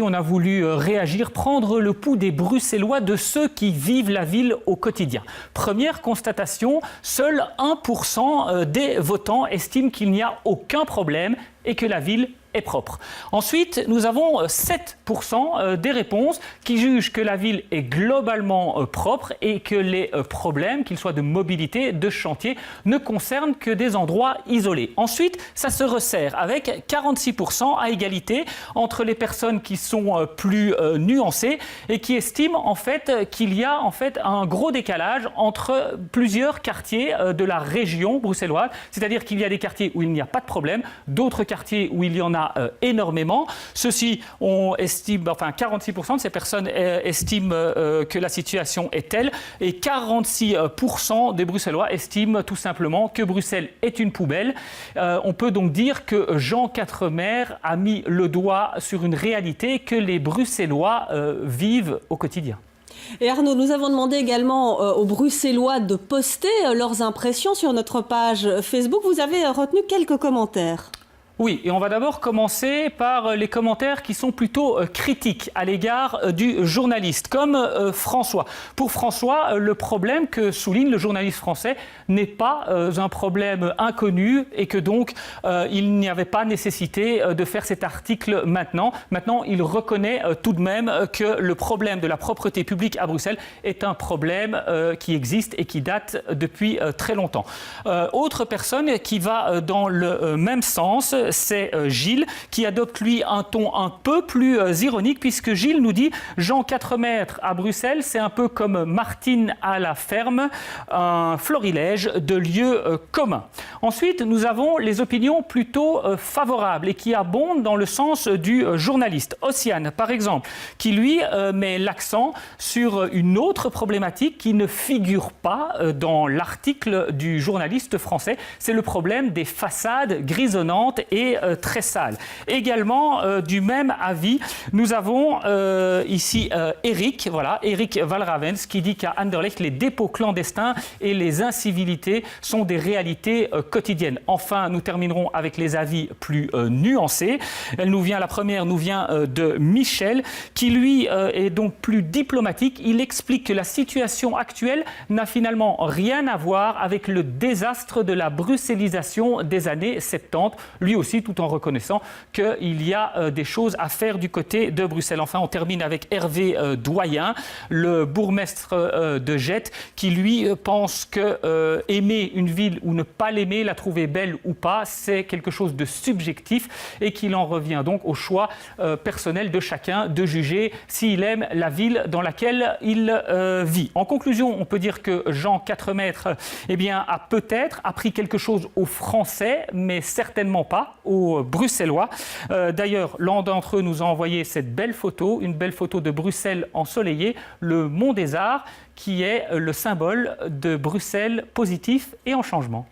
On a voulu réagir, prendre le pouls des Bruxellois, de ceux qui vivent la ville au quotidien. Première constatation, seul 1% des votants estiment qu'il n'y a aucun problème et que la ville est propre. Ensuite, nous avons 7% des réponses qui jugent que la ville est globalement propre et que les problèmes, qu'ils soient de mobilité, de chantier, ne concernent que des endroits isolés. Ensuite, ça se resserre avec 46% à égalité entre les personnes qui sont plus nuancées et qui estiment en fait qu'il y a un gros décalage entre plusieurs quartiers de la région bruxelloise, c'est-à-dire qu'il y a des quartiers où il n'y a pas de problème, d'autres quartiers où il y en a énormément. Ceci, on estime, 46% de ces personnes estiment que la situation est telle et 46% des Bruxellois estiment tout simplement que Bruxelles est une poubelle. On peut donc dire que Jean Quatremer a mis le doigt sur une réalité que les Bruxellois vivent au quotidien. Et Arnaud, nous avons demandé également aux Bruxellois de poster leurs impressions sur notre page Facebook. Vous avez retenu quelques commentaires. Oui, et on va d'abord commencer par les commentaires qui sont plutôt critiques à l'égard du journaliste, comme François. Pour François, le problème que souligne le journaliste français n'est pas un problème inconnu et que donc il n'y avait pas nécessité de faire cet article maintenant. Maintenant, il reconnaît tout de même que le problème de la propreté publique à Bruxelles est un problème qui existe et qui date depuis très longtemps. Autre personne qui va dans le même sens, c'est Gilles, qui adopte lui un ton un peu plus ironique, puisque Gilles nous dit « Jean Quatremer à Bruxelles, c'est un peu comme Martine à la ferme, un florilège de lieux communs ». Ensuite, nous avons les opinions plutôt favorables et qui abondent dans le sens du journaliste. Ossiane, par exemple, qui lui met l'accent sur une autre problématique qui ne figure pas dans l'article du journaliste français, c'est le problème des façades grisonnantes et très sales. Également, du même avis, nous avons ici Eric Valravens, qui dit qu'à Anderlecht, les dépôts clandestins et les incivilités sont des réalités quotidiennes. Enfin, nous terminerons avec les avis plus nuancés. La première nous vient de Michel, qui lui est donc plus diplomatique. Il explique que la situation actuelle n'a finalement rien à voir avec le désastre de la bruxellisation des années 70. Lui aussi, tout en reconnaissant qu'il y a des choses à faire du côté de Bruxelles. Enfin, on termine avec Hervé Doyen, le bourgmestre de Jette, qui lui pense que aimer une ville ou ne pas l'aimer, la trouver belle ou pas, c'est quelque chose de subjectif et qu'il en revient donc au choix personnel de chacun de juger s'il aime la ville dans laquelle il vit. En conclusion, on peut dire que Jean Quatremer a peut-être appris quelque chose aux Français, mais certainement pas aux Bruxellois. D'ailleurs, l'un d'entre eux nous a envoyé cette belle photo, une belle photo de Bruxelles ensoleillée, le Mont des Arts, qui est le symbole de Bruxelles positif et en changement.